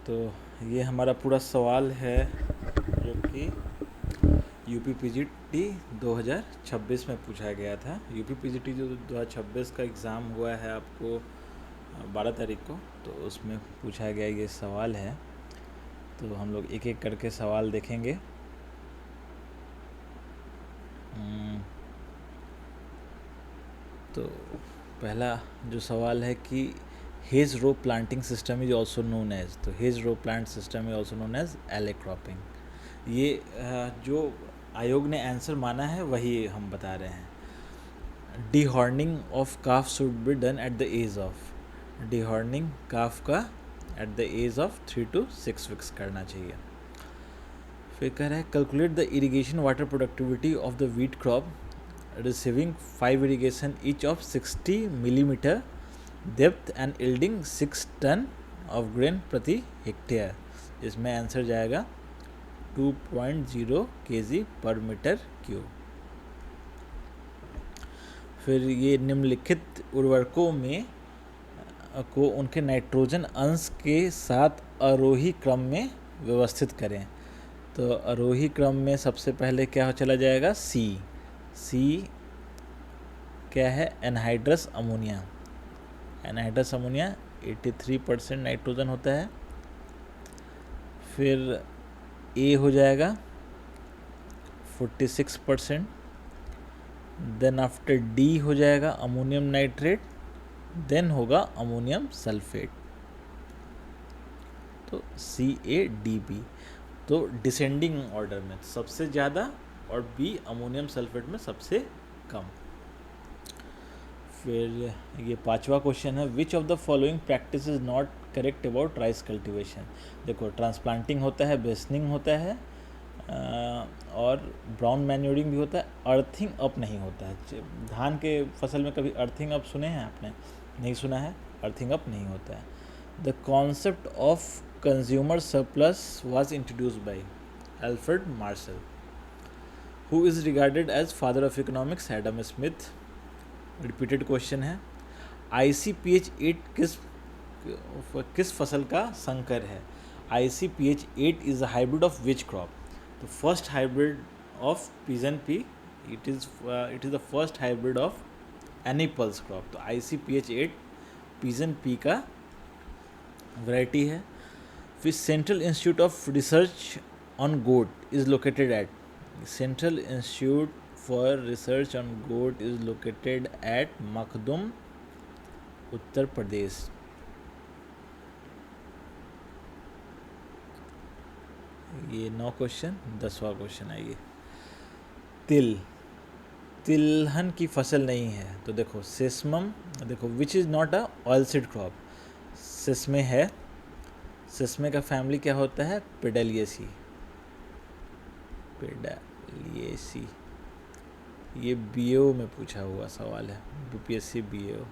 तो ये हमारा पूरा सवाल है जो कि यूपी पीजीटी 2026 में पूछा गया था। यूपी पीजीटी जो 2026 का एग्ज़ाम हुआ है आपको 12 तारीख को, तो उसमें पूछा गया ये सवाल है। तो हम लोग एक एक करके सवाल देखेंगे। तो पहला जो सवाल है कि hedge row planting system is also known as, तो hedge row plant system is also known as alley cropping. ये जो आयोग ने आंसर माना है वही हम बता रहे हैं। Dehorning of calf should be done at the age of, dehorning calf का at the age of 3 to 6 weeks करना चाहिए। फिर कह रहा है calculate the irrigation water productivity of the wheat crop receiving 5 irrigation each of 60 millimeter depth and yielding 6 ton of grain प्रति hectare. इसमें answer जाएगा 2.0 kg पर मीटर क्यूब। फिर ये निम्नलिखित उर्वरकों में को उनके नाइट्रोजन अंश के साथ आरोही क्रम में व्यवस्थित करें। तो आरोही क्रम में सबसे पहले क्या चला जाएगा, सी क्या है, anhydrous ammonia. Anhydrous ammonia 83% nitrogen होता है। फिर ए हो जाएगा 46%। देन आफ्टर डी हो जाएगा अमोनियम नाइट्रेट, देन होगा अमोनियम सल्फेट। तो CADB। तो डिसेंडिंग ऑर्डर में सबसे ज़्यादा और बी अमोनियम सल्फेट में सबसे कम। फिर ये पांचवा क्वेश्चन है, which of the following practice is not correct about rice cultivation. देखो ट्रांसप्लांटिंग होता है, बेसनिंग होता है और ब्राउन मैन्योरिंग भी होता है, अर्थिंग अप नहीं होता है। धान के फसल में कभी अर्थिंग अप सुने हैं आपने? नहीं सुना है, अर्थिंग अप नहीं होता है। The concept of consumer surplus was introduced by Alfred Marshall. Who is regarded as father of economics? Adam Smith. Repeated question है, ICPH8 किस फसल का संकर है? ICPH8 is a hybrid of which crop? तो first hybrid of pigeon pea, it is the first hybrid of any pulse crop. तो ICPH8 pigeon pea का variety है। फिर central institute of research on goat is located at, Central Institute for Research on Goat is located at Makhdoom, Uttar Pradesh. ये 9 question. 10वां question है ये, तिलहन की फसल नहीं है। तो देखो सेसमम, देखो which is not a oil seed crop. Sesame है, सेसमे का फैमिली क्या होता है, पेडालिएसी। ये BO में पूछा हुआ सवाल है, BPSC BO।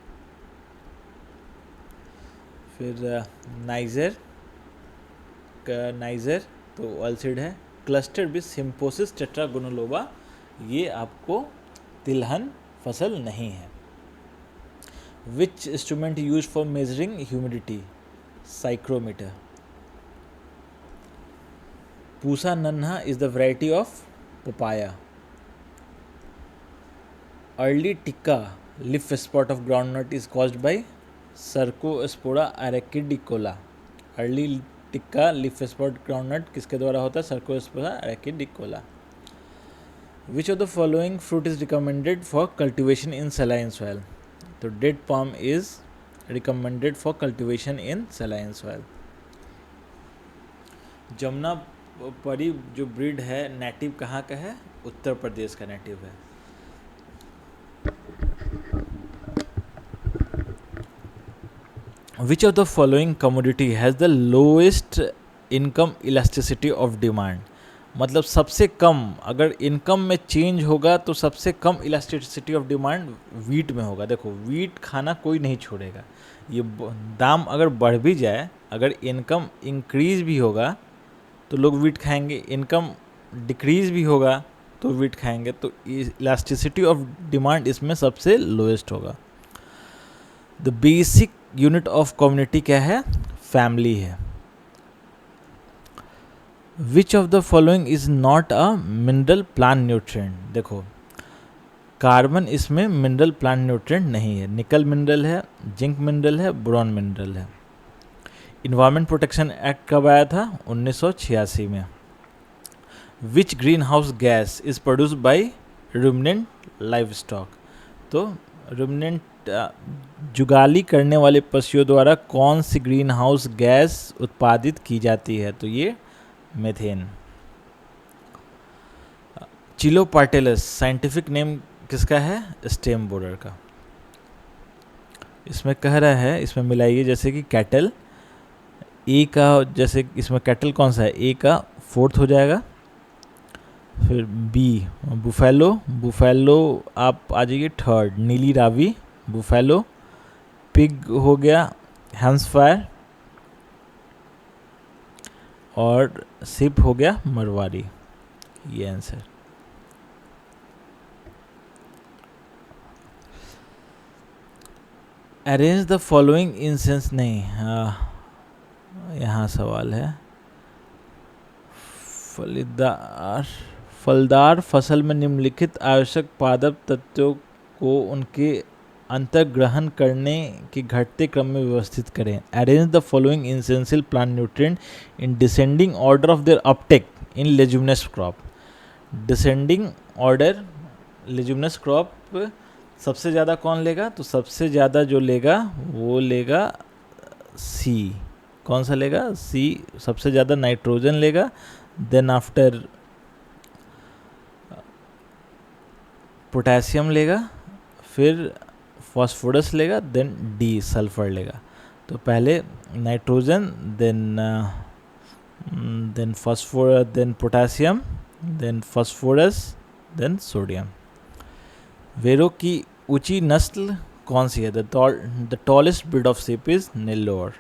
फिर नाइजर तो ऑलसीड है। क्लस्टर भी सिम्पोसिस टेट्रागोनोलोबा, ये आपको तिलहन फसल नहीं है। Which instrument use for measuring humidity? Psychrometer. Pusa Nanha is the variety of papaya. Early tikka leaf spot of groundnut is caused by cercospora arachidicola. Early tikka leaf spot groundnut किसके द्वारा होता है? Cercospora arachidicola. Which of the following fruit is recommended for cultivation in saline soil? तो date palm is recommended for cultivation in saline soil. Jamuna Pari जो breed है native कहाँ का है? उत्तर प्रदेश का नेटिव है। Which of the following commodity has the lowest income elasticity of demand? मतलब सबसे कम, अगर इनकम में चेंज होगा तो सबसे कम इलास्टिसिटी ऑफ डिमांड वीट में होगा। देखो वीट खाना कोई नहीं छोड़ेगा, ये दाम अगर बढ़ भी जाए, अगर इनकम इंक्रीज भी होगा तो लोग वीट खाएंगे, इनकम डिक्रीज भी होगा तो वीट खाएंगे। तो इलास्टिसिटी ऑफ डिमांड इसमें सबसे लोएस्ट होगा। The basic unit of community क्या है? फैमिली है। Which of the following is not a mineral plant nutrient. देखो कार्बन इसमें मिनरल प्लांट न्यूट्रिएंट नहीं है, निकल मिनरल है, जिंक मिनरल है, बोरॉन मिनरल है। इन्वायरमेंट प्रोटेक्शन एक्ट कब आया था? 1986 में। Which greenhouse gas is produce by ruminant livestock. तो रुमिनेंट जुगाली करने वाले पशुओं द्वारा कौन सी ग्रीन हाउस गैस उत्पादित की जाती है? तो ये मेथेन। चिलोपार्टेलस साइंटिफिक नेम किसका है? स्टेम बोरर का। इसमें कह रहा है, इसमें मिलाइए जैसे कि कैटल, ए का, जैसे इसमें कैटल कौन सा है? ए का 4th हो जाएगा। फिर बी बुफेलो, बुफेलो आप आ जाइए 3rd, नीली रावी बुफेलो। पिग हो गया हैम्सफायर, और सिप हो गया मरवारी। ये answer. Arrange the following in sense, नहीं, यहाँ सवाल है। फलदार फसल में निम्नलिखित आवश्यक पादप तत्वों को उनके अंतर्ग्रहण करने के घटते क्रम में व्यवस्थित करें। Arrange the following essential plant nutrient in descending order of their uptake in leguminous crop. Descending order leguminous crop सबसे ज़्यादा कौन लेगा? तो सबसे ज़्यादा जो लेगा वो लेगा सी। कौन सा लेगा? सी सबसे ज़्यादा नाइट्रोजन लेगा। देन आफ्टर पोटेशियम लेगा, फिर फॉस्फोरस लेगा, देन डी सल्फर लेगा। तो पहले nitrogen, then phosphorus, then potassium, then phosphorus, then sodium. वेरो की ऊंची नस्ल कौन सी है? The tallest breed of sheep is Nellore.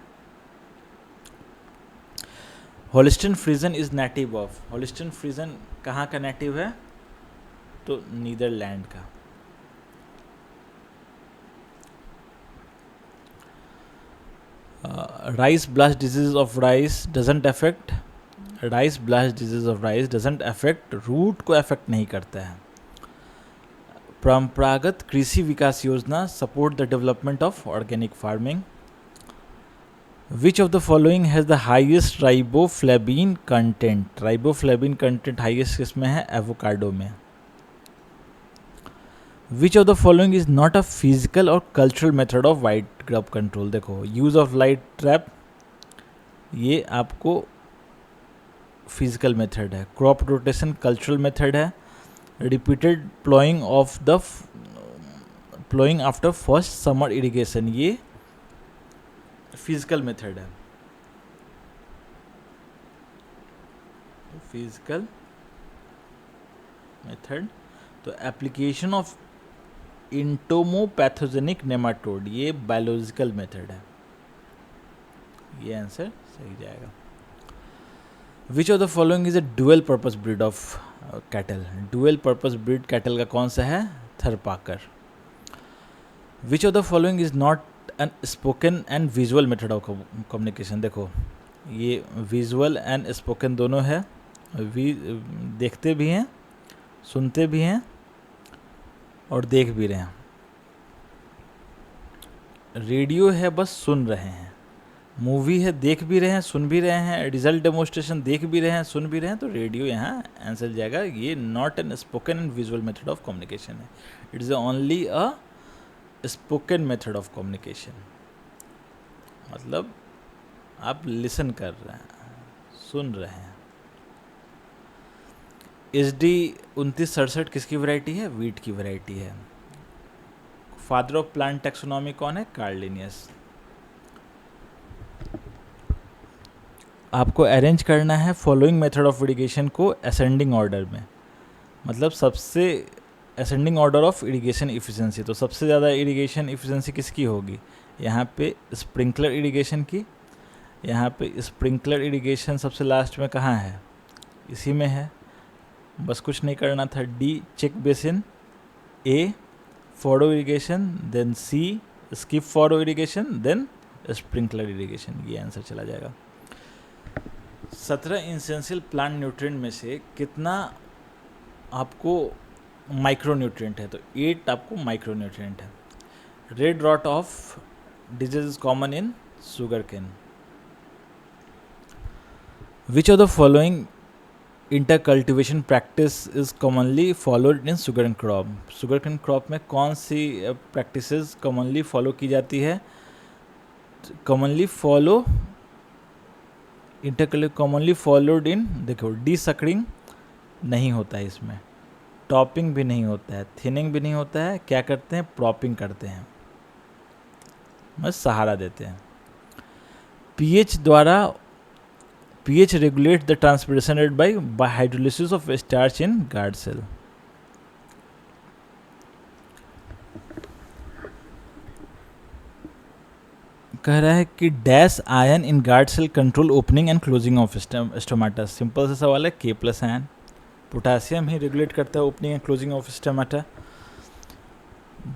Holstein Friesian is native of. Holstein Friesian कहाँ का नेटिव है? तो नीदरलैंड का। Rice blast disease of rice doesn't affect, rice blast disease of rice doesn't affect, root को अफेक्ट नहीं करता है। Paramparagat Krishi Vikas Yojana support the development of organic farming. Which of the following has the highest riboflavin content. Riboflavin content highest किसमें है? Avocado में। Which of the following is not a physical और cultural method of white grub control. देखो use of light trap, ये आपको physical method है। Crop rotation cultural method है। Repeated ploughing of the ploughing after first summer irrigation, ये physical method है। Physical method. तो application of entomopathogenic nematode, ये biological method है। ये आंसर सही जाएगा। Which of the following is a dual purpose breed of cattle. Dual purpose breed cattle का कौन सा है? थरपाकर। विच of the following is not an spoken and visual method of communication. देखो ये विजुअल एंड स्पोकन दोनों है। देखते भी हैं, सुनते भी हैं और देख भी रहे हैं। रेडियो है बस सुन रहे हैं, मूवी है देख भी रहे हैं सुन भी रहे हैं, रिजल्ट डेमोस्ट्रेशन देख भी रहे हैं सुन भी रहे हैं। तो रेडियो यहाँ आंसर जाएगा। ये not an spoken and visual method of communication है, it is only a spoken method of communication. मतलब आप लिसन कर रहे हैं, सुन रहे हैं। SD 2967 किसकी वैरायटी है? वीट की वैरायटी है। फादर ऑफ प्लांट टैक्सोनॉमी कौन है? Karl Linnaeus. आपको अरेंज करना है फॉलोइंग मेथड ऑफ इरिगेशन को असेंडिंग ऑर्डर में, मतलब सबसे ascending order of irrigation efficiency. तो सबसे ज़्यादा इरिगेशन इफिशिएंसी किसकी होगी? यहाँ पे स्प्रिंकलर इरिगेशन की। यहाँ पे स्प्रिंकलर इरिगेशन सबसे लास्ट में कहाँ है? इसी में है। बस कुछ नहीं करना था। D check basin, A furrow irrigation, then C skip furrow irrigation, then sprinkler irrigation. ये आंसर चला जाएगा। 17 इसेंशियल प्लांट न्यूट्रिएंट में से कितना आपको माइक्रो न्यूट्रिएंट है? तो 8 आपको माइक्रो न्यूट्रिएंट है। Red rot of disease is common in sugarcane. Which of the following intercultivation practice is commonly followed in sugarcane crop? Sugarcane crop में कौन सी प्रैक्टिसेस कॉमनली फॉलो की जाती है? Commonly followed इन, देखो D suckering नहीं होता है इसमें, टॉपिंग भी नहीं होता है, थिनिंग भी नहीं होता है। क्या करते हैं? प्रॉपिंग करते हैं, बस सहारा देते हैं। pH regulates the transpiration rate by hydrolysis of starch in guard cell. कह रहा है कि dash ion in guard cell control opening and closing of stomata. Simple सा सवाल है, K+ आयन। पोटासियम ही रेगुलेट करता है opening and closing of stomata.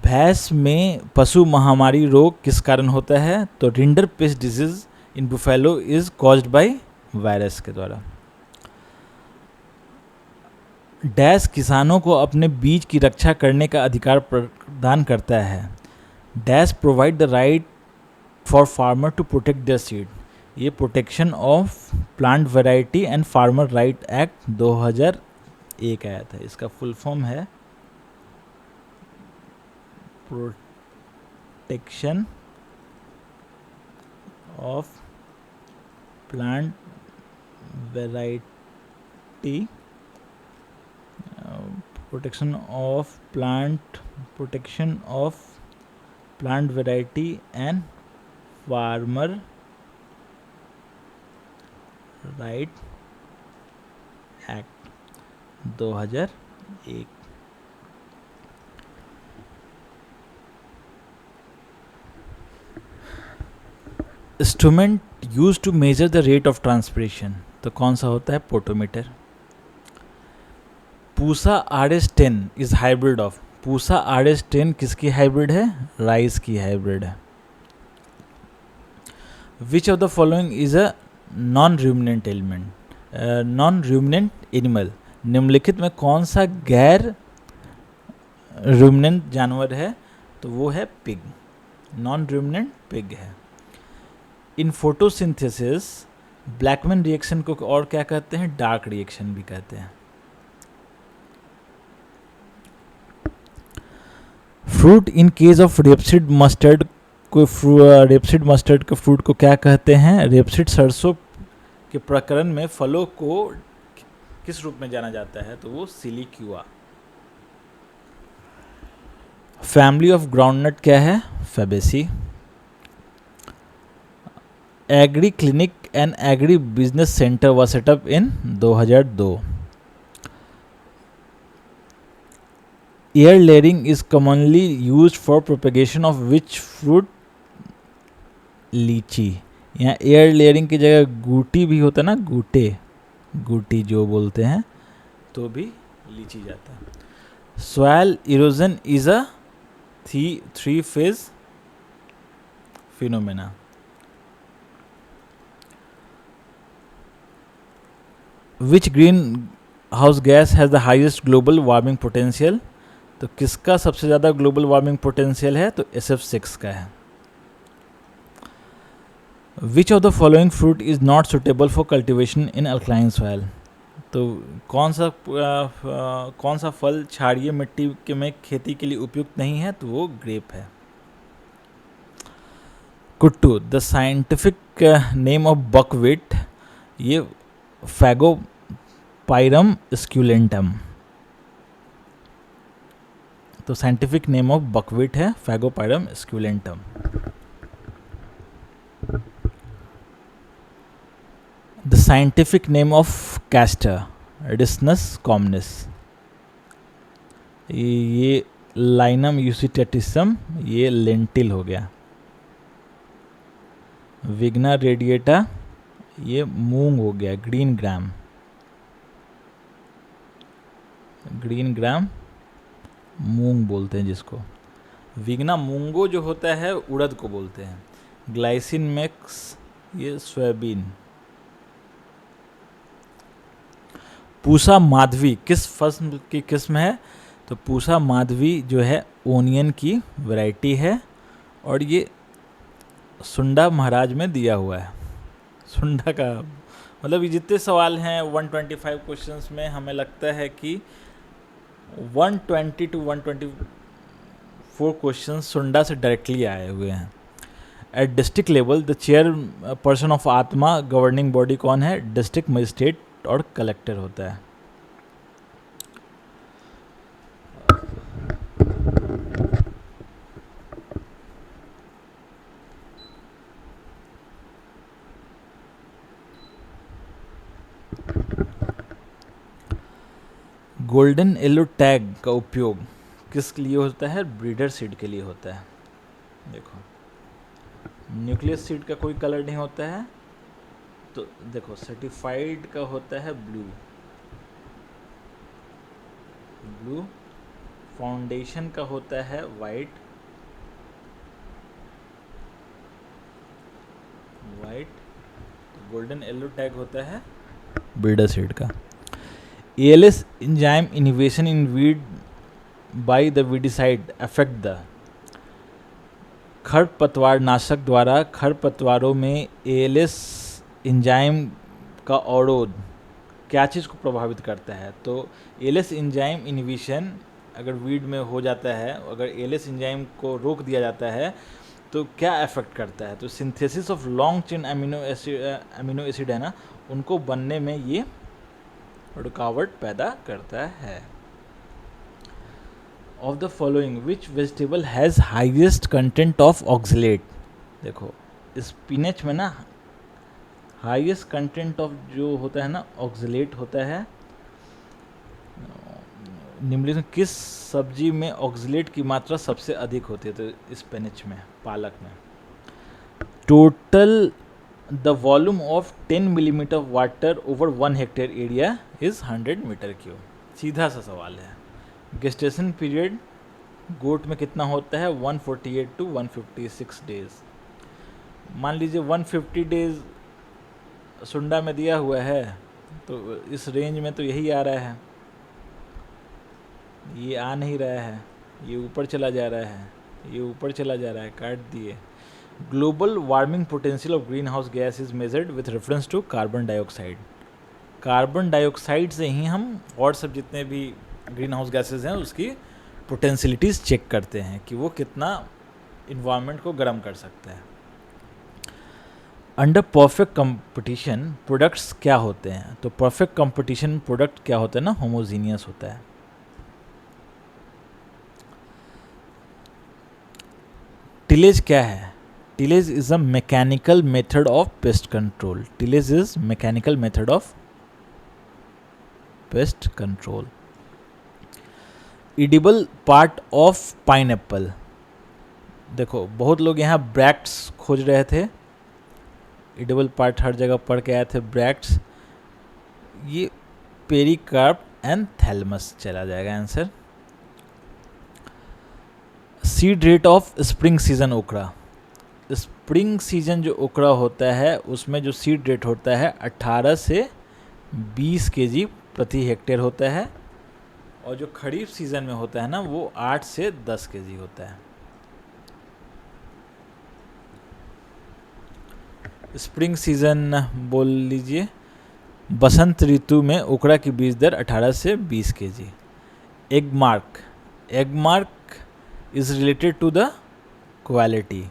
भैंस में पशु महामारी रोग किस कारण होता है? तो rinder paste disease in buffalo is caused by virus के द्वारा। डैश किसानों को अपने बीज की रक्षा करने का अधिकार प्रदान करता है। Dash provide the right for farmer to protect their seed. ये protection of plant variety and farmer right act 2001 आया था। इसका फुल फॉर्म है protection of plant variety, protection of plant variety and farmer right act 2001। Instrument use to measure the rate of transpiration, तो कौन सा होता है? Potometer. Pusa RS10 is hybrid of. Pusa RS10 किसकी हाइब्रिड है? राइस की हाइब्रिड है। Which of the following is a non ruminant animal? निम्नलिखित में कौन सा गैर रूमिनेंट जानवर है? तो वो है पिग। नॉन रूमिनेंट पिग है। इन फोटोसिंथेसिस ब्लैकमैन रिएक्शन को और क्या कहते हैं? डार्क रिएक्शन भी कहते हैं। Fruit in case of rapeseed mustard के फ्रूट को क्या कहते हैं? रेपसीड सरसों के प्रकरण में फलों को किस रूप में जाना जाता है? तो वो सिलिक्यूआ। फैमिली ऑफ ग्राउंडनट क्या है? Fabaceae. Agree clinic and agri business centre was set up in 2002. Air layering is commonly used for propagation of which fruit? लीची। यहाँ एयर लेयरिंग की जगह गूटी भी होता है ना, गूटी जो बोलते हैं, तो भी लीची जाता है। Soil erosion is a 3-phase phenomena. Which greenhouse gas has the highest global warming potential? तो किसका सबसे ज़्यादा ग्लोबल वार्मिंग पोटेंशियल है? तो SF6 का है। Which of the following fruit is not suitable for cultivation in alkaline soil? तो कौन सा फल क्षारीय मिट्टी के में खेती के लिए उपयुक्त नहीं है? तो वो ग्रेप है। कुट्टू, the scientific name of buckwheat, ये फैगोपाइरम स्क्यूलेंटम। तो साइंटिफिक नेम ऑफ बकवीट है fagopyrum esculentum. The scientific name of castor, ricinus communis. ये लाइनम यूसिटेटिसम, ये लेंटिल हो गया। विग्ना रेडिएटा, ये मूंग हो गया। ग्रीन ग्राम मूंग बोलते हैं जिसको। विग्ना मूंगो जो होता है उड़द को बोलते हैं। ग्लाइसिन मैक्स, ये सोयाबीन। पूसा माधवी किस फसल की किस्म है? तो पूसा माधवी जो है ओनियन की वैरायटी है, और ये सुंडा महाराज में दिया हुआ है। सुंडा का मतलब ये जितने सवाल हैं 125 क्वेश्चंस में, हमें लगता है कि 120 टू 124 क्वेश्चंस सुंडा से डायरेक्टली आए हुए हैं। At district level the chair person of आत्मा गवर्निंग बॉडी कौन है? डिस्ट्रिक्ट मजिस्ट्रेट और कलेक्टर होता है। गोल्डन येलो टैग का उपयोग किस लिए होता है? ब्रीडर सीड के लिए होता है। देखो न्यूक्लियस सीड का कोई कलर नहीं होता है, तो देखो सर्टिफाइड का होता है ब्लू, ब्लू फाउंडेशन का होता है white, white, golden yellow tag होता है ब्रीडर सीड का। ALS enzyme inhibition in weed by the weedicide affect the खरपतवार नाशक द्वारा खरपतवारों में ALS एंजाइम का अवरोध क्या चीज़ को प्रभावित करता है? तो ALS एंजाइम इनहिबिशन अगर वीड में हो जाता है, अगर ALS एंजाइम को रोक दिया जाता है तो क्या अफेक्ट करता है? तो synthesis of long chain amino acid है ना, उनको बनने में ये रुकावट पैदा करता है। Of the following which vegetable has highest content of oxalate? देखो स्पिनच में ना हाईएस्ट कंटेंट ऑफ जो होता है ना ऑक्सलेट होता है। निम्नलिखित किस सब्जी में ऑक्सलेट की मात्रा सबसे अधिक होती है? तो स्पिनच में, पालक में। Total the volume of 10 millimetre water over 1 hectare area is 100 metre cube. सीधा सा सवाल है। गेस्टेशन पीरियड गोट में कितना होता है? 148 टू 156 डेज। मान लीजिए 150 डेज सुंडा में दिया हुआ है, तो इस रेंज में तो यही आ रहा है, ये आ नहीं रहा है, ये ऊपर चला जा रहा है, ये ऊपर चला जा रहा है, काट दिए। Global warming potential of greenhouse gas is measured with reference to carbon dioxide. Carbon dioxide से ही हम और सब जितने भी ग्रीन हाउस गैसेज हैं उसकी पोटेंशियलिटीज़ चेक करते हैं कि वो कितना इन्वायरमेंट को गर्म कर सकता है। अंडर परफेक्ट कंपटीशन प्रोडक्ट्स क्या होते हैं? तो परफेक्ट कंपटीशन प्रोडक्ट क्या होता है ना, होमोजीनियस होता है। टिलेज क्या है? Tillage is a mechanical method of pest control. Tillage is mechanical method of pest control. Edible part of pineapple. देखो बहुत लोग यहाँ ब्रैक्ट्स खोज रहे थे, एडिबल पार्ट हर जगह पढ़ के आए थे ब्रैक्ट्स, ये पेरिकार्प एंड थैलमस चला जाएगा answer. Seed rate of spring season ओकरा। स्प्रिंग सीजन जो ओकरा होता है उसमें जो सीड रेट होता है 18 से 20 केजी प्रति हेक्टेयर होता है, और जो खरीफ सीजन में होता है ना वो 8 से 10 केजी होता है। स्प्रिंग सीजन बोल लीजिए। बसंत ऋतु में ओकरा की बीज दर 18 से 20 KG. Egg mark. Egg mark is related to the quality.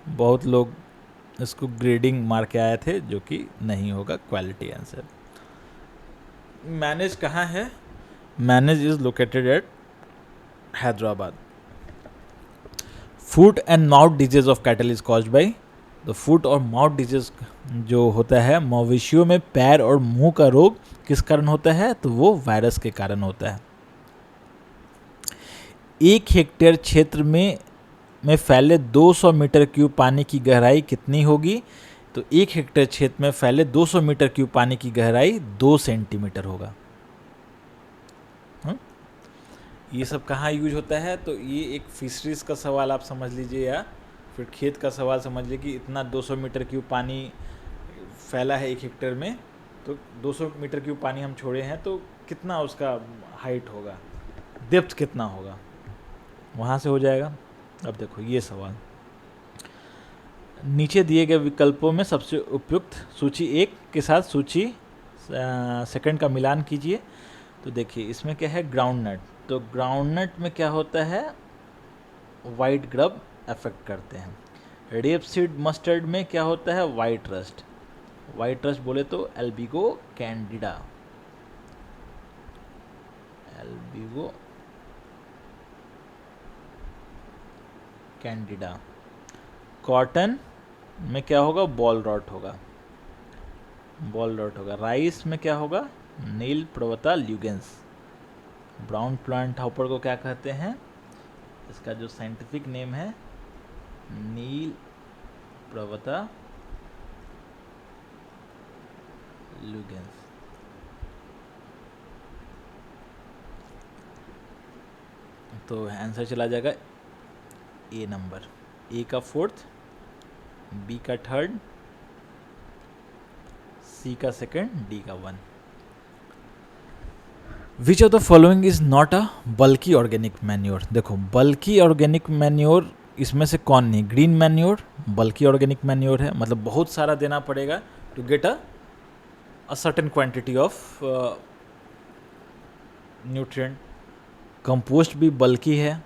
बहुत लोग इसको ग्रेडिंग मार के आए थे, जो कि नहीं होगा, क्वालिटी आंसर। मैनेज कहाँ है? Manage is located at Hyderabad. Foot and mouth disease of cattle is caused by. तो फूट और माउथ डिजीज जो होता है मवेशियों में पैर और मुंह का रोग किस कारण होता है? तो वो वायरस के कारण होता है। 1 हेक्टेयर क्षेत्र में फैले 200 मीटर क्यूब पानी की गहराई कितनी होगी? तो 1 हेक्टेयर क्षेत्र में फैले 200 मीटर क्यूब पानी की गहराई 2 सेंटीमीटर होगा। ये सब कहाँ यूज होता है? तो ये एक फिशरीज का सवाल आप समझ लीजिए, या फिर खेत का सवाल समझ लीजिए कि इतना 200 मीटर क्यूब पानी फैला है 1 हेक्टेयर में, तो 200 मीटर क्यूब पानी हम छोड़े हैं, तो कितना उसका हाइट होगा, डेप्थ कितना होगा, वहाँ से हो जाएगा। अब देखो ये सवाल, नीचे दिए गए विकल्पों में सबसे उपयुक्त सूची 1 के साथ सूची सेकंड का मिलान कीजिए। तो देखिए इसमें क्या है, ग्राउंड नट, तो ग्राउंड नट में क्या होता है, वाइट ग्रब अफेक्ट करते हैं। रेपसीड मस्टर्ड में क्या होता है, वाइट रस्ट। वाइट रस्ट बोले तो Albugo Candida, Albugo Candida. Cotton में क्या होगा, बॉल रॉट होगा, बॉल रॉट होगा। राइस में क्या होगा, नील प्रवता ल्यूगेंस। ब्राउन प्लांट हॉपर को क्या कहते हैं, इसका जो साइंटिफिक नेम है नील प्रवता ल्यूगेंस। तो आंसर चला जाएगा ए नंबर, ए का 4th, बी का 3rd, सी का 2nd, डी का 1। Which of the following is not a bulky organic manure. देखो बल्की ऑर्गेनिक मैन्योर इसमें से कौन नहीं, green manure bulky organic manure है, मतलब बहुत सारा देना पड़ेगा to get a certain quantity of nutrient. Compost भी बल्की है,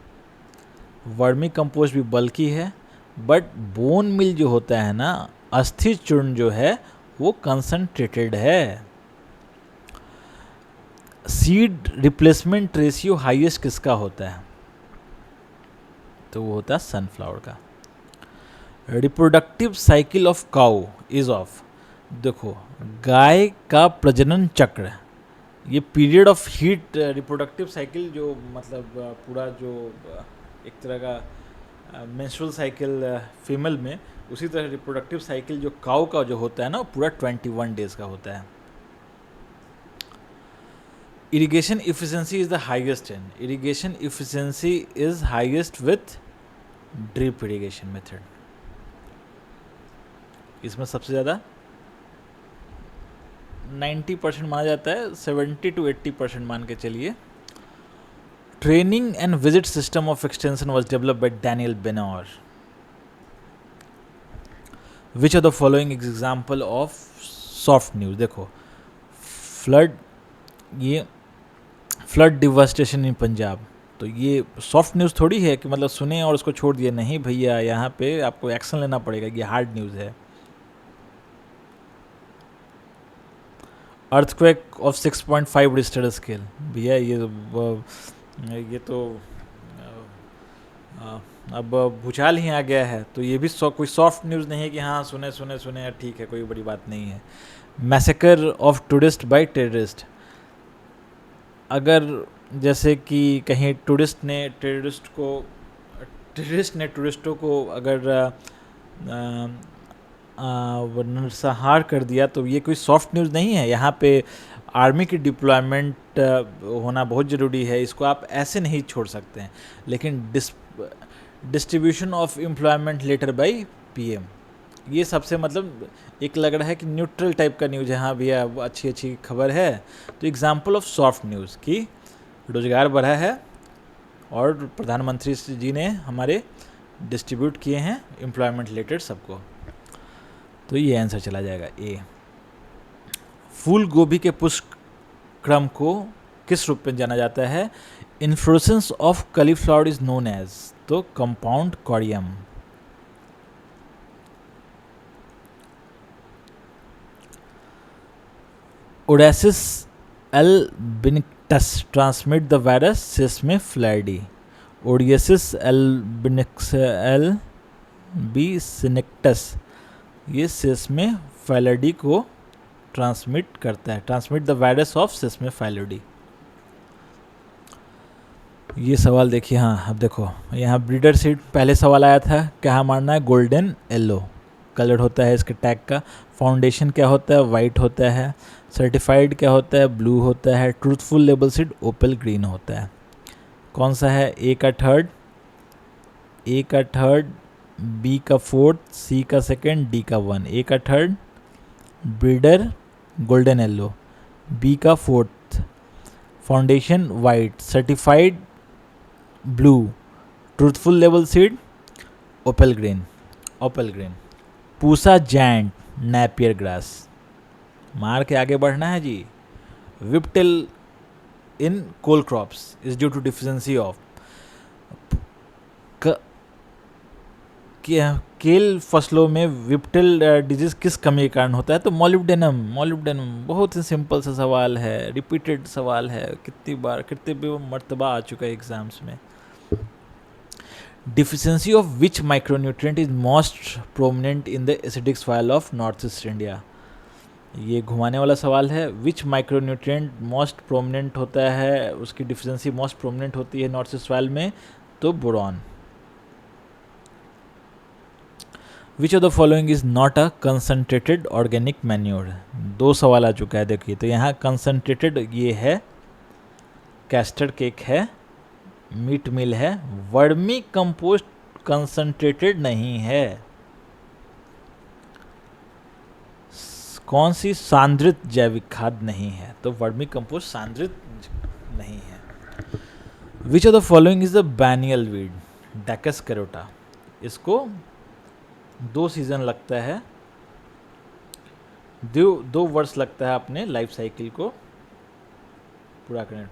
वर्मी कंपोस्ट भी बल्की है, बट बोन मिल जो होता है ना, अस्थि चूर्ण जो है वो कंसंट्रेटेड है। सीड रिप्लेसमेंट रेशियो हाईएस्ट किसका होता है, तो वो होता है सनफ्लावर का। Reproductive cycle of cow is of, देखो गाय का प्रजनन चक्र, ये period of heat, reproductive cycle जो मतलब पूरा जो एक तरह का मेंस्ट्रुअल साइकिल फीमेल में, उसी तरह रिप्रोडक्टिव साइकिल जो काउ का जो होता है ना, पूरा 21 डेज का होता है। Irrigation efficiency is the highest in, irrigation efficiency is highest with drip irrigation method. इसमें सबसे ज़्यादा 90% माना जाता है, 70 to 80% मान के चलिए। Training and visit system of extension was developed by Daniel Benor. Which are the following example of soft news. देखो फ्लड, ये फ्लड डिवास्टेशन इन पंजाब, तो ये सॉफ्ट न्यूज़ थोड़ी है कि मतलब सुने और उसको छोड़ दिए, नहीं भैया, यहाँ पे आपको एक्शन लेना पड़ेगा, ये हार्ड न्यूज़ है। अर्थक्वेक ऑफ 6.5 रिश्टर स्केल, भैया ये तो अब भूचाल ही आ गया है, तो ये भी कोई सॉफ्ट न्यूज़ नहीं है कि हाँ सुने सुने सुने ठीक है, कोई बड़ी बात नहीं है। Massacre of tourist bye terrorist, अगर जैसे कि कहीं टूरिस्ट ने टूरिस्टों को अगर नरसंहार कर दिया, तो ये कोई सॉफ्ट न्यूज़ नहीं है। यहाँ पे आर्मी की डिप्लॉयमेंट होना बहुत ज़रूरी है, इसको आप ऐसे नहीं छोड़ सकते हैं। लेकिन distribution of employment letter by PM, ये सबसे मतलब एक लग रहा है कि न्यूट्रल टाइप का न्यूज़ है, हाँ भैया अच्छी अच्छी खबर है। तो एग्जाम्पल ऑफ सॉफ्ट न्यूज़ की रोजगार बढ़ा है और प्रधानमंत्री जी ने हमारे डिस्ट्रीब्यूट किए हैं एम्प्लॉयमेंट लेटर सबको, तो ये आंसर चला जाएगा ए। फूल गोभी के पुष्प क्रम को किस रूप में जाना जाता है। Inflorescence of cauliflower is known as, तो कंपाउंड कोरियम। ओडेसिस एल्बिनिक्टस transmit the virus sesame phyllody. ओडियसिस एल्बिसिनिक्टस ये सिस्मे फैलिडी को ट्रांसमिट करता है, transmit the virus of sesame phyllody. ये सवाल देखिए, हाँ अब देखो यहाँ ब्रीडर सीड पहले सवाल आया था, क्या मानना है, गोल्डन येलो कलर होता है इसके टैग का। फाउंडेशन क्या होता है, वाइट होता है। सर्टिफाइड क्या होता है, ब्लू होता है। Truthful label seed opal green होता है। कौन सा है, ए का 3rd, ए का 3rd, बी का 4th, सी का 2nd, डी का 1। ए का 3rd breeder, golden yellow. B का fourth, foundation white, certified blue, truthful लेवल seed, opal green. Opal green. Pusa giant, Napier grass. मार के आगे बढ़ना है जी। Whiptail in cole crops is due to deficiency of. Cole फसलों में विप्टिल डिजीज किस कमी के कारण होता है? तो मॉलिब्डेनम। मॉलिब्डेनम बहुत ही सिंपल सा सवाल है, रिपीटेड सवाल है, कितनी बार कितने भी मर्तबा आ चुका है एग्जाम्स में। Deficiency of which micronutrient is most prominent in the acidic soil of north east India? ये घुमाने वाला सवाल है। विच माइक्रोन्यूट्रिएंट मोस्ट प्रोमिनेंट होता है, उसकी डिफिशियंसी मोस्ट प्रोमिनेंट होती है नॉर्थ ईस्ट सॉइल में? तो boron. Which of the following is not a concentrated organic manure? दो सवाल आ चुका है देखिए। तो यहाँ कंसनट्रेटेड ये है, कैस्टर केक है, मीट मिल है। वर्मी कंपोस्ट कंसनट्रेटेड नहीं है। कौन सी? सांद्रित जैविक खाद नहीं है। तो वर्मी कंपोस्ट सांद्रित नहीं है। Which of the following is the biennial weed? Daucus carota. इसको 2 सीजन लगता है, दो वर्ष लगता है अपने लाइफ साइकिल को पूरा करने।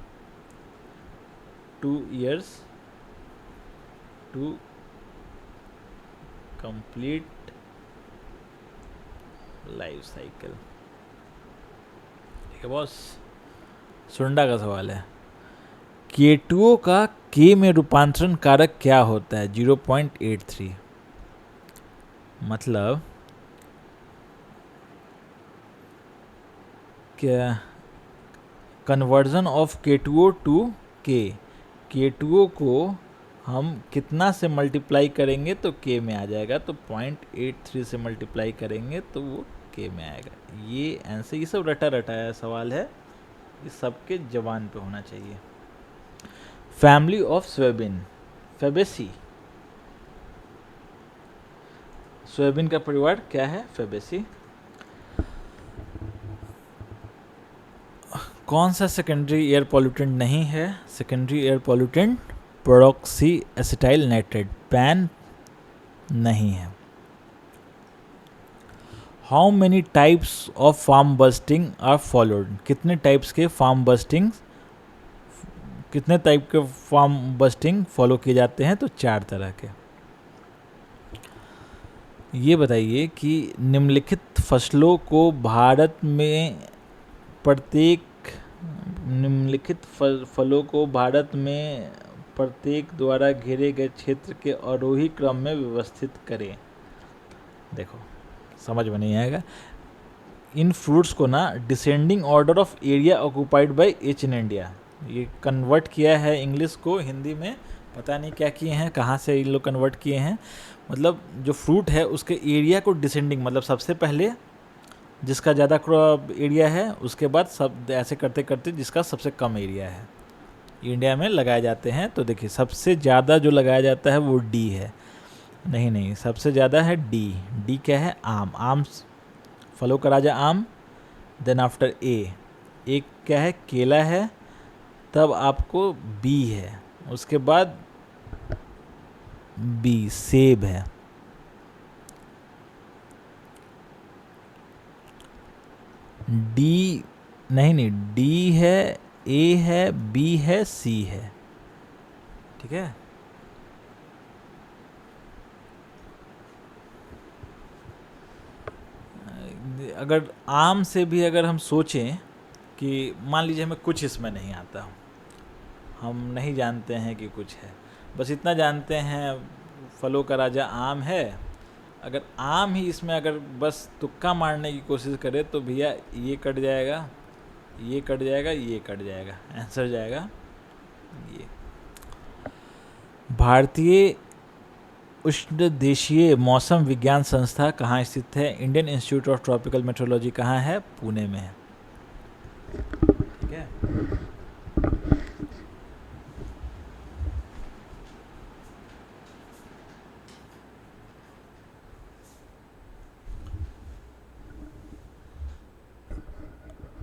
2 years to complete life cycle. ठीक है बॉस। सुंडा का सवाल है। केटुओ का के में रूपांतरण कारक क्या होता है? 0.83। मतलब क्या? कन्वर्जन ऑफ केटुओ टू के। केटुओ को हम कितना से मल्टीप्लाई करेंगे तो के में आ जाएगा? तो 0.83 से मल्टीप्लाई करेंगे तो वो के में आएगा। ये आंसर, ये सब रटा रटाया सवाल है, ये सबके जबान पे होना चाहिए। Family of soybean, Fabaceae. Soybean का परिवार क्या है? फेबेसी। कौन सा सेकेंडरी एयर पॉल्यूटेंट नहीं है? Secondary air pollutant peroxy acetyl nitrate, PAN नहीं है। How many types of farm busting are followed? कितने टाइप्स के फार्म बस्टिंग, कितने टाइप के फार्म बस्टिंग फॉलो किए जाते हैं? तो 4 तरह के। ये बताइए कि निम्नलिखित फसलों को भारत में प्रत्येक निम्नलिखित फलों को भारत में प्रत्येक द्वारा घेरे गए क्षेत्र के आरोही क्रम में व्यवस्थित करें। देखो समझ में नहीं आएगा। इन फ्रूट्स को ना descending order of area occupied by each in India, ये कन्वर्ट किया है इंग्लिश को हिंदी में, पता नहीं क्या किए हैं, कहाँ से इन लोग कन्वर्ट किए हैं। मतलब जो फ्रूट है उसके एरिया को डिसेंडिंग, मतलब सबसे पहले जिसका ज़्यादा एरिया है, उसके बाद सब ऐसे करते करते जिसका सबसे कम एरिया है इंडिया में लगाए जाते हैं। तो देखिए सबसे ज़्यादा जो लगाया जाता है वो डी है। नहीं, सबसे ज़्यादा है डी। डी क्या है? आम। आम फलों का राजा आम। देन आफ्टर ए क्या है? केला है। तब आपको बी है, उसके बाद बी सेब है। डी नहीं, डी है, ए है, बी है, सी है। ठीक है। अगर आम से भी अगर हम सोचें कि मान लीजिए हमें कुछ इसमें नहीं आता, हम नहीं जानते हैं कि कुछ है, बस इतना जानते हैं फलों का राजा आम है। अगर आम ही इसमें अगर बस तुक्का मारने की कोशिश करें तो भैया ये कट जाएगा, ये कट जाएगा, ये कट जाएगा, आंसर जाएगा ये। भारतीय उष्णदेशीय मौसम विज्ञान संस्था कहाँ स्थित है? Indian institute of tropical metrology कहाँ है? पुणे में है। ठीक है।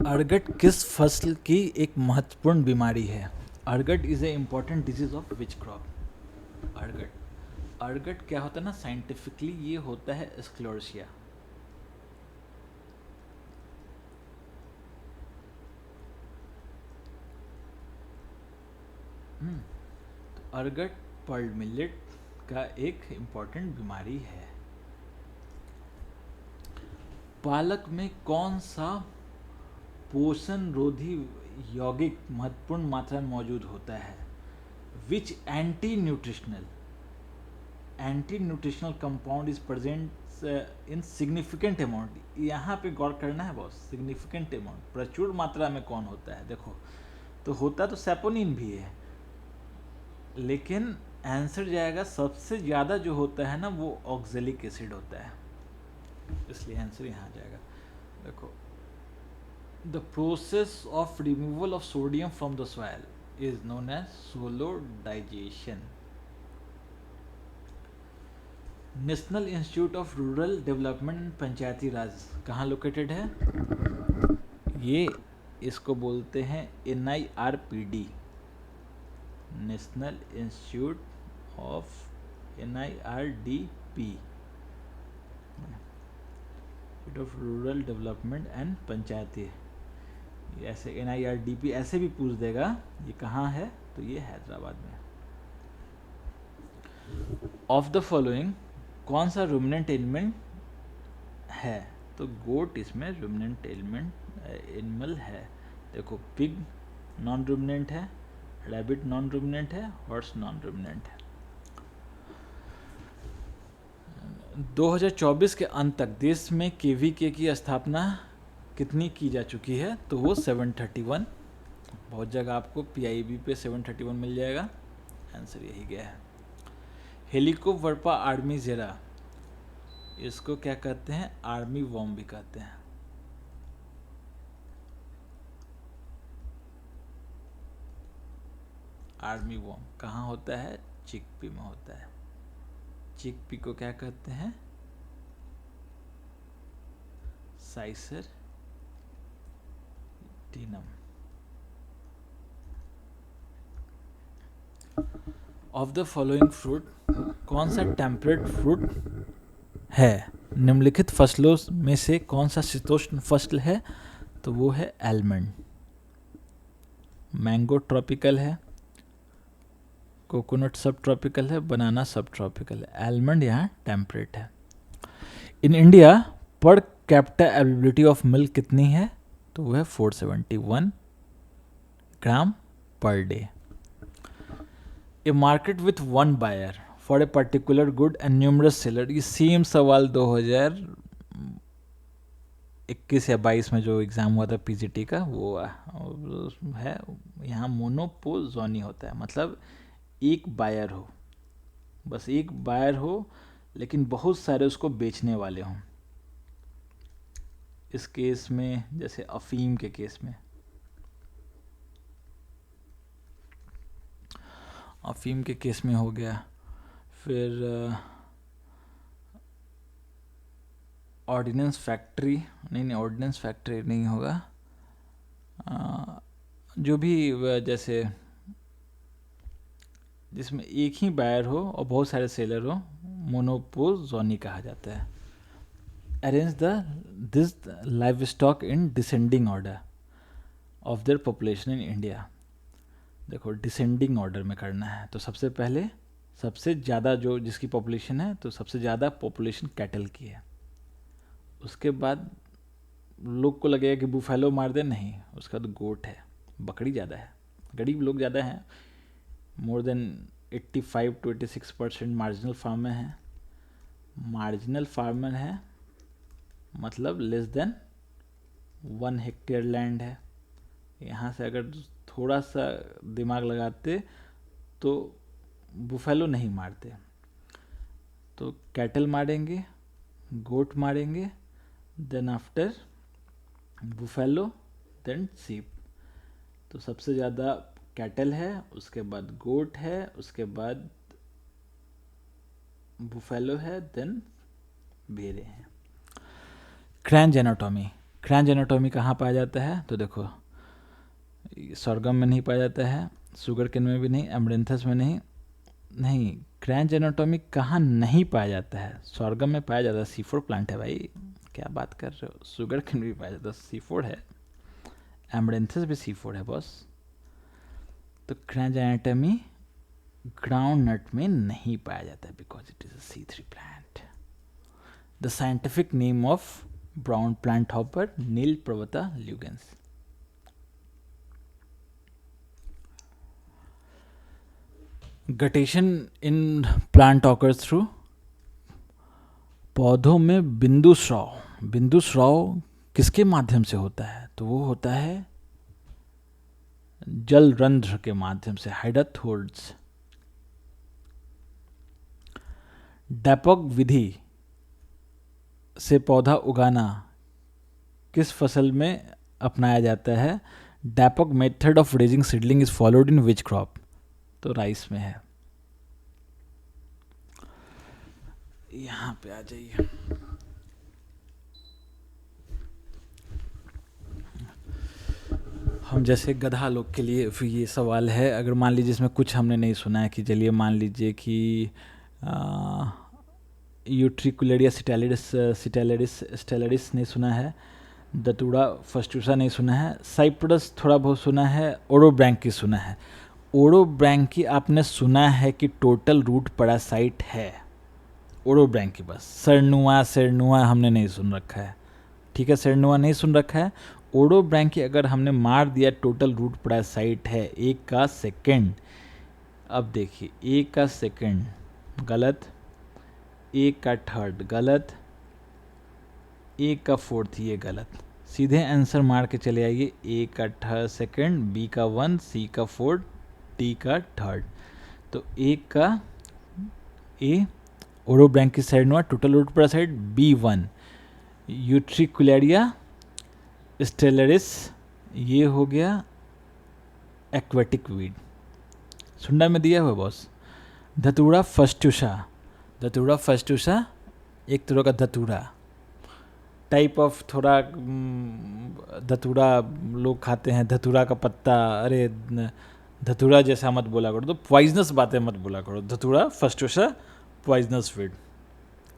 अर्गट किस फसल की एक महत्वपूर्ण बीमारी है? Ergot is a important disease of which crop? Ergot क्या होता है ना, साइंटिफिकली ये होता है स्क्लेरोसिया। तो अर्गट पर्ल मिलेट का एक इम्पॉर्टेंट बीमारी है। पालक में कौन सा पोषण रोधी यौगिक महत्वपूर्ण मात्रा में मौजूद होता है? Which anti nutritional compound is present in significant amount? यहाँ पे गौर करना है बॉस, सिग्निफिकेंट अमाउंट, प्रचुर मात्रा में कौन होता है? देखो, तो होता तो सैपोनिन भी है, लेकिन आंसर जाएगा सबसे ज़्यादा जो होता है ना वो ऑक्जेलिक एसिड होता है, इसलिए आंसर यहाँ जाएगा। देखो, the process of removal of sodium from the soil is known as solodization. National institute of rural development and panchayati raj कहाँ लोकेटेड है? ये इसको बोलते हैं NIRPD, national institute of NIRDP, institute of rural development and panchayati. ऐसे NIRDP ऐसे भी पूछ देगा, ये कहाँ है? तो ये हैदराबाद में। ऑफ द फॉलोइंग कौन सा रुमिनेंट एनिमल है? तो गोट इसमें रुमिनेंट एनिमल है। देखो, पिग नॉन रुमिनेंट है, रैबिट नॉन रुमिनेंट है, हॉर्स नॉन रुमिनेंट है। 2024 के अंत तक देश में KVK की स्थापना कितनी की जा चुकी है? तो वो 731। बहुत जगह आपको PIB पे 731 मिल जाएगा, आंसर यही गया है। हेलिकोवर्पा आर्मी जेरा, इसको क्या कहते हैं? आर्मी वॉर्म भी कहते हैं। आर्मी वॉर्म कहाँ होता है? चिकपी में होता है। चिकपी को क्या कहते हैं? साइसर टीनम। ऑफ द फॉलोइंग फ्रूट कौन सा टेम्परेट फ्रूट है? निम्नलिखित फसलों में से कौन सा शीतोष्ण फसल है? तो वो है आलमंड। मैंगो ट्रॉपिकल है, कोकोनट सब ट्रॉपिकल है, बनाना सब ट्रॉपिकल है, आलमंड यहाँ टेम्परेट है। In India per capita availability of milk कितनी है? तो वो है 471 gram per day. A market with one buyer for a particular good and numerous seller, ये सेम सवाल 2021 या 22 में जो एग्ज़ाम हुआ था PGT का, वो है। यहाँ मोनोपोजोनी होता है, मतलब एक बायर हो, बस एक बायर हो, लेकिन बहुत सारे उसको बेचने वाले हों। इस केस में जैसे अफीम के केस में, अफीम के केस में हो गया। फिर ऑर्डिनेंस फैक्ट्री, नहीं ऑर्डिनेंस फैक्ट्री नहीं होगा, जो भी जैसे जिसमें एक ही बायर हो और बहुत सारे सेलर हो, मोनोपोजोनी कहा जाता है। Arrange this live stock in descending order of their population in India. देखो, डिसेंडिंग ऑर्डर में करना है, तो सबसे पहले सबसे ज़्यादा जो जिसकी पॉपुलेशन है, तो सबसे ज़्यादा पॉपुलेशन कैटल की है। उसके बाद लोग को लगेगा कि बुफेलो मार दे, नहीं, उसका तो गोट है, बकरी ज़्यादा है, गरीब लोग ज़्यादा हैं, more than 85 to 86% marginal farmer हैं। मार्जिनल फार्मर है मतलब लेस देन 1 हेक्टेयर लैंड है। यहाँ से अगर थोड़ा सा दिमाग लगाते तो बुफेलो नहीं मारते, तो कैटल मारेंगे, गोट मारेंगे, देन आफ्टर बुफेलो, देन सीप। तो सबसे ज़्यादा कैटल है, उसके बाद गोट है, उसके बाद बुफेलो है, देन भेड़े हैं। क्रैंज एनाटॉमी, क्रैंच एनाटॉमी कहाँ पाया जाता है? तो देखो, सॉर्गम में नहीं पाया जाता है, शुगर केन में भी नहीं, एमरेंथस में नहीं। नहीं, क्रैंच एनाटॉमी कहाँ नहीं पाया जाता है? सॉर्गम में पाया जाता है, सीफोड प्लांट है भाई, क्या बात कर रहे हो? शुगर केन भी पाया जाता है, सीफोड है। एमरेंथस भी सीफोड है बॉस। तो क्रैंच एनाटॉमी ग्राउंड नट में नहीं पाया जाता है because it is a C3 plant. The scientific name of brown plant hopper, Nilaparvata lugens. Guttation in plant occurs through, पौधों में बिंदु स्राव। बिंदु स्राव किसके माध्यम से होता है? तो वो होता है जल रंध्र के माध्यम से, हाइडाथोड्स। डैपक विधि से पौधा उगाना किस फसल में अपनाया जाता है? Dapog method of raising seedling is followed in which crop? तो राइस में है। यहां पे आ जाइए। हम जैसे गधा लोग के लिए फिर ये सवाल है, अगर मान लीजिए इसमें कुछ हमने नहीं सुना है कि चलिए मान लीजिए कि यूट्रिकुलेरिया स्टेलरिस नहीं सुना है, दतुड़ा फस्टूसा नहीं सुना है, साइप्रस थोड़ा बहुत सुना है, ओरोब्रैंकी सुना है। ओरोब्रैंकी आपने सुना है कि टोटल रूट पैरासाइट है, ओरोब्रैंकी बस। सेरनुआ हमने नहीं सुन रखा है, ठीक है, सेरनुआ नहीं सुन रखा है। ओरोब्रैंकी अगर हमने मार दिया टोटल रूट पैरासाइट है, एक का सेकेंड। अब देखिए, एक का सेकेंड गलत, एक का थर्ड गलत, एक का फोर्थ ये गलत। सीधे आंसर मार के चले आइए, ए का थर्ड सेकेंड, बी का वन, सी का फोर्थ, डी का थर्ड। तो एक का A Orobanche cernua total root parasite, B1 Utricularia stellaris ये हो गया एक्वेटिक वीड, सुंडा में दिया हुआ बॉस। धतूरा फस्टूसा एक तरह का धतूरा टाइप ऑफ, थोड़ा धतूरा लोग खाते हैं, धतूरा का पत्ता। अरे धतूरा जैसा मत बोला करो, तो पॉइजनस बातें मत बोला करो। धतूरा फस्टूसा पॉइजनस वीड,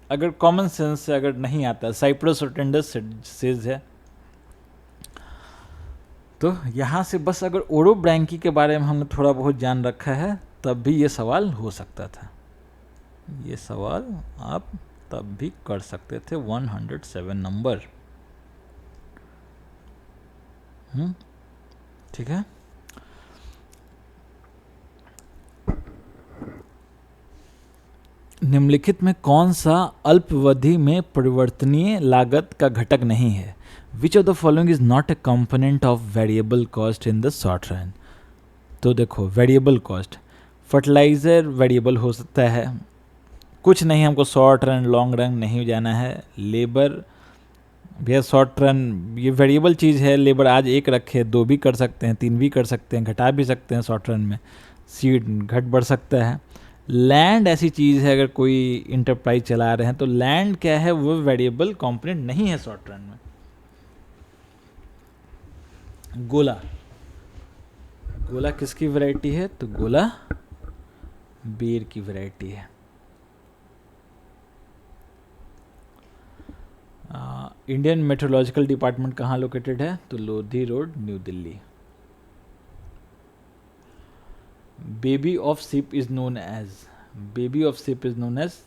अगर कॉमन सेंस से अगर नहीं आता, साइप्रस और टेंडस सेज है। तो यहाँ से बस अगर ओरोब्रैंकी के बारे में हमने थोड़ा बहुत जान रखा है तब भी ये सवाल हो सकता था, ये सवाल आप तब भी कर सकते थे। 107 नंबर, ठीक है। निम्नलिखित में कौन सा अल्पावधि में परिवर्तनीय लागत का घटक नहीं है? Which of the following is not a component of variable cost in the short run? तो देखो, वेरिएबल कॉस्ट, फर्टिलाइज़र वेरिएबल हो सकता है, कुछ नहीं, हमको शॉर्ट रन लॉन्ग रन नहीं जाना है। लेबर भैया शॉर्ट रन ये वेरिएबल चीज़ है, लेबर आज एक रखे 2 भी कर सकते हैं, 3 भी कर सकते हैं, घटा भी सकते हैं शॉर्ट रन में, सीड घट बढ़ सकता है। लैंड ऐसी चीज़ है, अगर कोई इंटरप्राइज चला रहे हैं तो लैंड क्या है, वो वेरिएबल कंपोनेंट नहीं है शॉर्ट रन में। गोला किसकी वैरायटी है? तो गोला बेर की वैरायटी है। इंडियन मेट्रोलॉजिकल डिपार्टमेंट कहाँ लोकेटेड है? तो Lodhi road, New Delhi. Baby of sheep is known as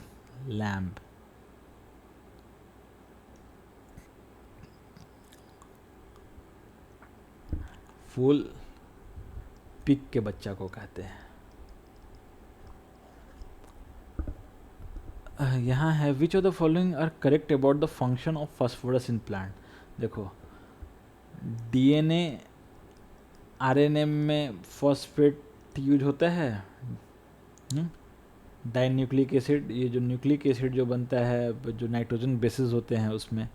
lamb. फूल पिग के बच्चा को कहते हैं। यहाँ है which of the following are correct about the function of phosphorus in plant? देखो, डीएनए आरएनए में फॉस्फेट यूज होता है, डाइन्यूक्लिक एसिड, ये जो न्यूक्लिक एसिड जो बनता है, जो नाइट्रोजन बेसिस होते हैं उसमें।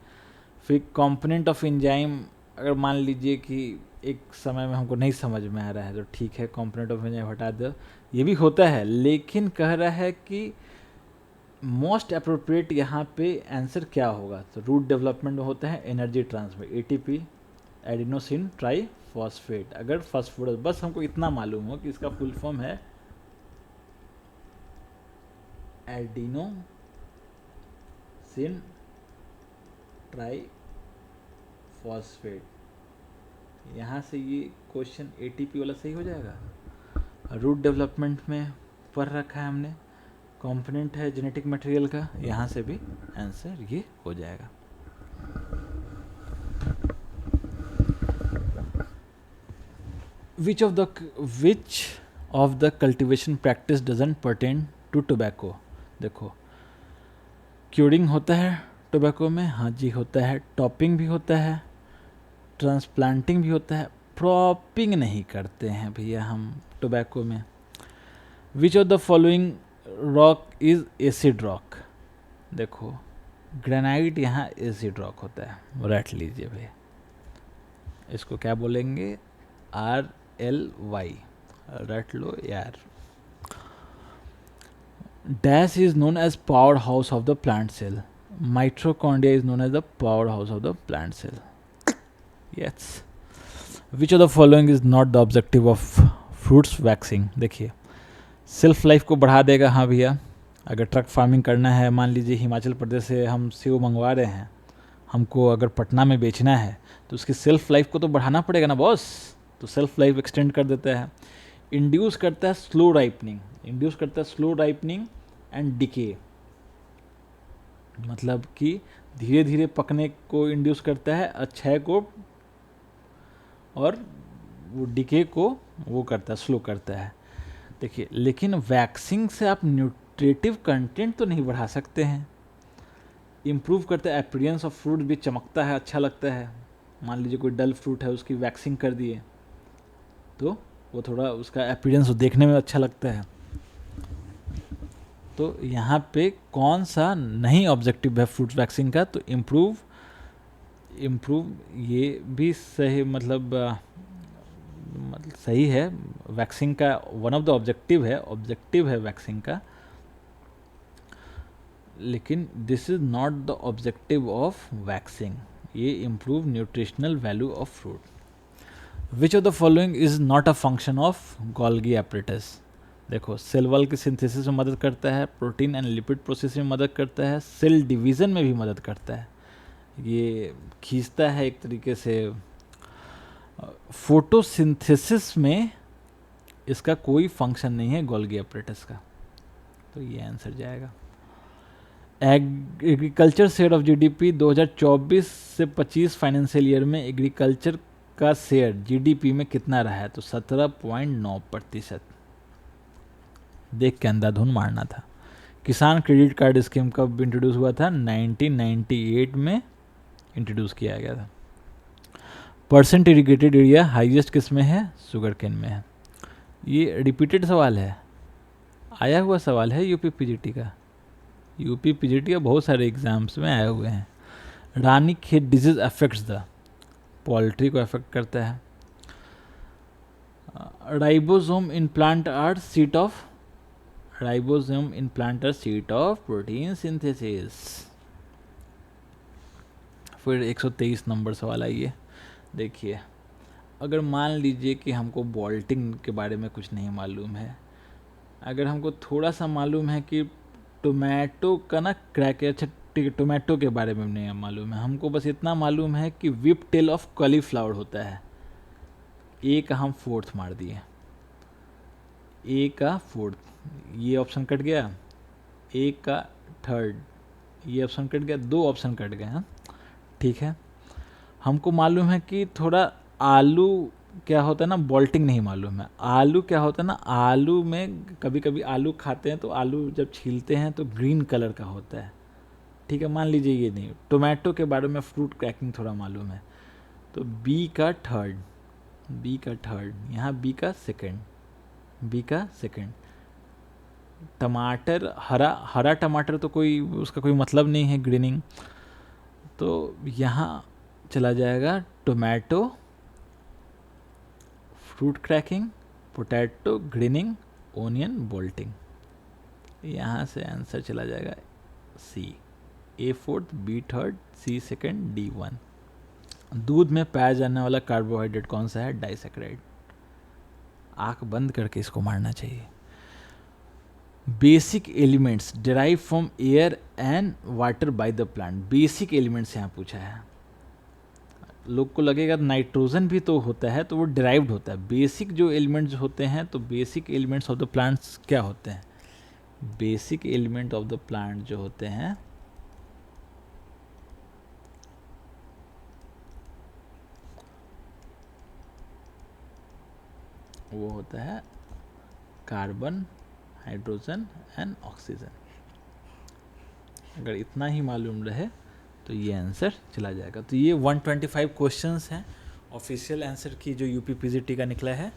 फिर कंपोनेंट ऑफ एंजाइम, अगर मान लीजिए कि एक समय में हमको नहीं समझ में आ रहा है तो ठीक है, कंपोनेंट ऑफ एंजाइम हटा दो, ये भी होता है, लेकिन कह रहा है कि मोस्ट अप्रोप्रिएट यहाँ पे आंसर क्या होगा? तो रूट डेवलपमेंट में होता है energy transfer, ATP adenosine try phosphate. अगर फास्फोरस, बस हमको इतना मालूम हो कि इसका फुल फॉर्म है एडिनोसिन ट्राई फॉस्फेट, यहाँ से ये क्वेश्चन एटीपी वाला सही हो जाएगा। रूट डेवलपमेंट में पढ़ रखा है हमने, कंपोनेंट है जेनेटिक मटेरियल का, यहाँ से भी आंसर ये हो जाएगा। Which of the cultivation practice doesn't pertain to tobacco? देखो, क्यूरिंग होता है टोबैको में, हाँ जी होता है, टॉपिंग भी होता है, ट्रांसप्लांटिंग भी होता है, क्रॉपिंग नहीं करते हैं भैया हम टोबैको में। Which of the following rock is acid rock? देखो, ग्रेनाइट यहाँ एसिड रॉक होता है, रट लीजिए भैया, इसको क्या बोलेंगे? RLY, रट लो यार। Dash is known as powerhouse of the plant cell, mitochondria is known as the powerhouse of the plant cell. Yes. Which of the following is not the objective of fruits waxing? देखिए, self life को बढ़ा देगा, हाँ भैया। अगर truck farming करना है, मान लीजिए हिमाचल प्रदेश से हम सेव मंगवा रहे हैं, हमको अगर पटना में बेचना है तो उसकी सेल्फ लाइफ को तो बढ़ाना पड़ेगा ना बॉस, तो सेल्फ लाइफ एक्सटेंड कर देता है। इंड्यूस करता है स्लो राइपनिंग, इंड्यूस करता है स्लो राइपनिंग एंड डिके, मतलब कि धीरे धीरे पकने को इंड्यूस करता है, अच्छे को, और वो डिके को वो करता है, स्लो करता है। देखिए, लेकिन वैक्सिंग से आप न्यूट्रिटिव कंटेंट तो नहीं बढ़ा सकते हैं। इम्प्रूव करता है अपीयरेंस ऑफ फ्रूट, भी चमकता है, अच्छा लगता है। मान लीजिए कोई डल फ्रूट है, उसकी वैक्सिंग कर दिए तो वो थोड़ा उसका अपीयरेंस देखने में अच्छा लगता है। तो यहाँ पे कौन सा नहीं ऑब्जेक्टिव है फ्रूट वैक्सिंग का? तो इम्प्रूव ये भी सही, मतलब सही है। वैक्सिंग का वन ऑफ द ऑब्जेक्टिव है वैक्सिंग का, लेकिन this is not the objective of waxing. ये improve nutritional value of fruit. Which of the following is not a function of Golgi apparatus? देखो, सेल वॉल की synthesis में मदद करता है, प्रोटीन एंड लिपिड प्रोसेस में मदद करता है, सेल डिवीज़न में भी मदद करता है, ये खींचता है एक तरीके से। फोटोसिंथेसिस में इसका कोई फंक्शन नहीं है गोल्गी एपरेटस का, तो ये आंसर जाएगा। एग्रीकल्चर शेयर ऑफ जीडीपी 2024 से 25 फाइनेंशियल ईयर में एग्रीकल्चर का शेयर जीडीपी में कितना रहा है? तो 17.9%। देख के अंधाधुन मारना था। किसान क्रेडिट कार्ड स्कीम कब इंट्रोड्यूस हुआ था? 1998 में इंट्रोड्यूस किया गया था। परसेंट इरिगेटेड एरिया हाईएस्ट किस में है? शुगर केन में है। ये रिपीटेड सवाल है, आया हुआ सवाल है यूपी पीजीटी का। यूपी पीजीटी का बहुत सारे एग्जाम्स में आए हुए हैं। Ranikhet disease affects the poultry को अफेक्ट करता है। Ribosome in plant are seat of protein synthesis. फिर 123 नंबर सवाल आइए। देखिए, अगर मान लीजिए कि हमको बोल्टिंग के बारे में कुछ नहीं मालूम है, अगर हमको थोड़ा सा मालूम है कि टोमेटो का ना क्रैक, अच्छा ठीक है, टोमेटो के बारे में नहीं मालूम है, हमको बस इतना मालूम है कि विप टेल ऑफ कॉलीफ्लावर होता है। ए का हम फोर्थ मार दिए, ए का फोर्थ, ये ऑप्शन कट गया, ए का थर्ड, ये ऑप्शन कट गया, 2 ऑप्शन कट गए हैं, ठीक है। हमको मालूम है कि थोड़ा आलू क्या होता है ना, बोल्टिंग नहीं मालूम है। आलू क्या होता है ना, आलू में कभी कभी आलू खाते हैं तो आलू जब छीलते हैं तो ग्रीन कलर का होता है, ठीक है, मान लीजिए ये नहीं। टोमेटो के बारे में फ्रूट क्रैकिंग थोड़ा मालूम है, तो बी का थर्ड, यहाँ बी का सेकंड। टमाटर, हरा टमाटर तो कोई उसका कोई मतलब नहीं है ग्रीनिंग, तो यहाँ चला जाएगा tomato fruit cracking, potato grinning, onion bolting. यहाँ से आंसर चला जाएगा सी, ए फोर्थ, बी थर्ड, सी सेकेंड, डी वन। दूध में पाया जाने वाला कार्बोहाइड्रेट कौन सा है? डाइसैकेराइड। आंख बंद करके इसको मारना चाहिए। Basic elements derive from air and water by the plant. Basic elements यहाँ पूछा है। लोग को लगेगा नाइट्रोजन भी तो होता है, तो वो डिराइव्ड होता है। बेसिक जो एलिमेंट्स होते हैं, तो basic elements of the plants क्या होते हैं? Basic element of the plant जो होते हैं वो होता है कार्बन, हाइड्रोजन एंड ऑक्सीजन। अगर इतना ही मालूम रहे तो ये आंसर चला जाएगा। तो ये 125 क्वेश्चंस हैं ऑफिशियल आंसर की जो यूपीपीजीटी का निकला है।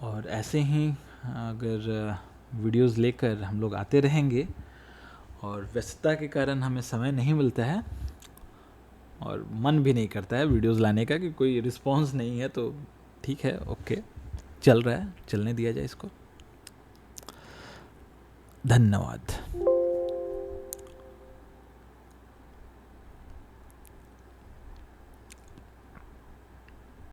और ऐसे ही अगर वीडियोस लेकर हम लोग आते रहेंगे, और व्यस्तता के कारण हमें समय नहीं मिलता है और मन भी नहीं करता है वीडियोस लाने का, कि कोई रिस्पांस नहीं है, तो ठीक है, ओके, चल रहा है, चलने दिया जाए इसको। धन्यवाद।